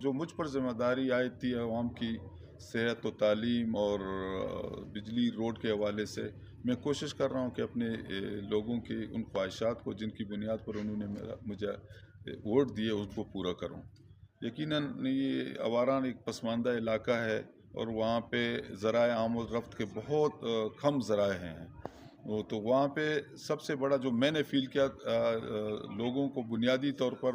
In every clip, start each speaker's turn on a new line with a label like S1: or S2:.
S1: جو مجھ پر ذمہ داری عائد تھی عوام کی صحت و تعلیم اور بجلی روڈ کے حوالے سے، میں کوشش کر رہا ہوں کہ اپنے لوگوں کی ان خواہشات کو جن کی بنیاد پر انہوں نے مجھے ووٹ دیے اس کو پورا کروں۔ یقیناً یہ آواران ایک پسماندہ علاقہ ہے اور وہاں پہ ذرائع آمد و رفت کے بہت کم ذرائع ہیں، تو وہاں پہ سب سے بڑا جو میں نے فیل کیا لوگوں کو بنیادی طور پر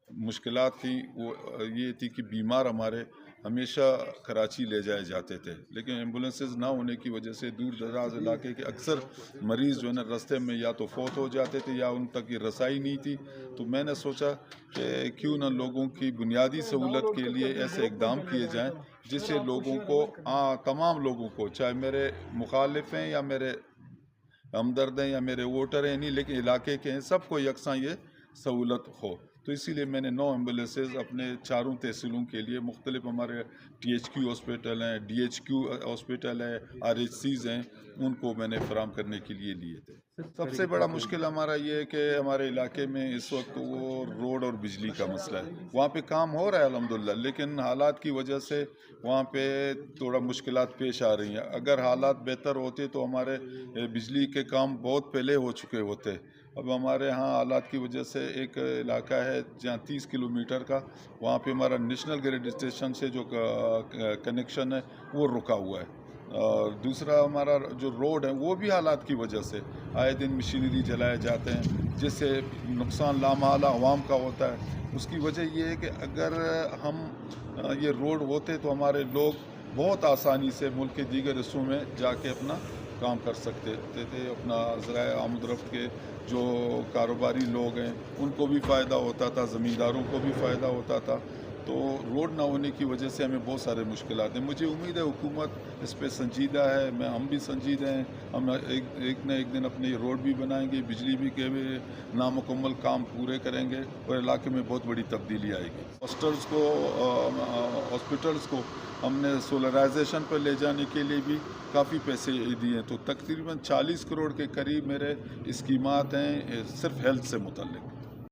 S1: مشکلات تھیں وہ یہ تھی کہ بیمار ہمارے ہمیشہ کراچی لے جائے جاتے تھے، لیکن ایمبولینسز نہ ہونے کی وجہ سے دور دراز علاقے کے اکثر مریض جو ہے نا رستے میں یا تو فوت ہو جاتے تھے یا ان تک یہ رسائی نہیں تھی۔ تو میں نے سوچا کہ کیوں نہ لوگوں کی بنیادی سہولت کے لیے ایسے اقدام کیے جائیں جس سے لوگوں کو تمام لوگوں کو، چاہے میرے مخالف ہیں یا میرے ہمدرد ہیں یا میرے ووٹر ہیں، نہیں لیکن علاقے کے ہیں، سب کو یکساں یہ سہولت ہو۔ تو اسی لیے میں نے 9 ایمبولینسز اپنے چاروں تحصیلوں کے لیے، مختلف ہمارے ٹی ایچ کیو ہاسپٹل ہیں، ڈی ایچ کیو ہاسپٹل ہے، آر ایچ سیز ہیں، ان کو میں نے فراہم کرنے کے لیے لیے تھے۔ سب سے بڑا مشکل ہمارا یہ ہے کہ ہمارے علاقے میں اس وقت وہ روڈ اور بجلی کا مسئلہ ہے۔ وہاں پہ کام ہو رہا ہے الحمدللہ، لیکن حالات کی وجہ سے وہاں پہ تھوڑا مشکلات پیش آ رہی ہیں۔ اگر حالات بہتر ہوتے تو ہمارے بجلی کے کام بہت پہلے ہو چکے ہوتے۔ اب ہمارے ہاں حالات کی وجہ سے ایک علاقہ ہے جہاں 30 کلومیٹر کا، وہاں پہ ہمارا نیشنل گریڈ اسٹیشن سے جو کنیکشن ہے وہ رکا ہوا ہے۔ اور دوسرا ہمارا جو روڈ ہے وہ بھی حالات کی وجہ سے آئے دن مشینری جلائے جاتے ہیں جس سے نقصان لامحالہ عوام کا ہوتا ہے۔ اس کی وجہ یہ ہے کہ اگر ہم یہ روڈ ہوتے تو ہمارے لوگ بہت آسانی سے ملک کے دیگر حصوں میں جا کے اپنا کام کر سکتے تھے، اپنا ذرائع آمد رفت کے جو کاروباری لوگ ہیں ان کو بھی فائدہ ہوتا تھا، زمینداروں کو بھی فائدہ ہوتا تھا۔ تو روڈ نہ ہونے کی وجہ سے ہمیں بہت سارے مشکلات ہیں۔ مجھے امید ہے حکومت اس پہ سنجیدہ ہے، ہم بھی سنجیدہ ہیں، ہم ایک نہ ایک دن اپنے روڈ بھی بنائیں گے، بجلی بھی کے نامکمل کام پورے کریں گے اور علاقے میں بہت بڑی تبدیلی آئے گی۔ ہاسپٹلز کو ہم نے سولرائزیشن پر لے جانے کے لیے بھی کافی پیسے دیے ہیں، تو تقریباً 40 کروڑ کے قریب میرے اسکیمات ہیں صرف ہیلتھ سے متعلق۔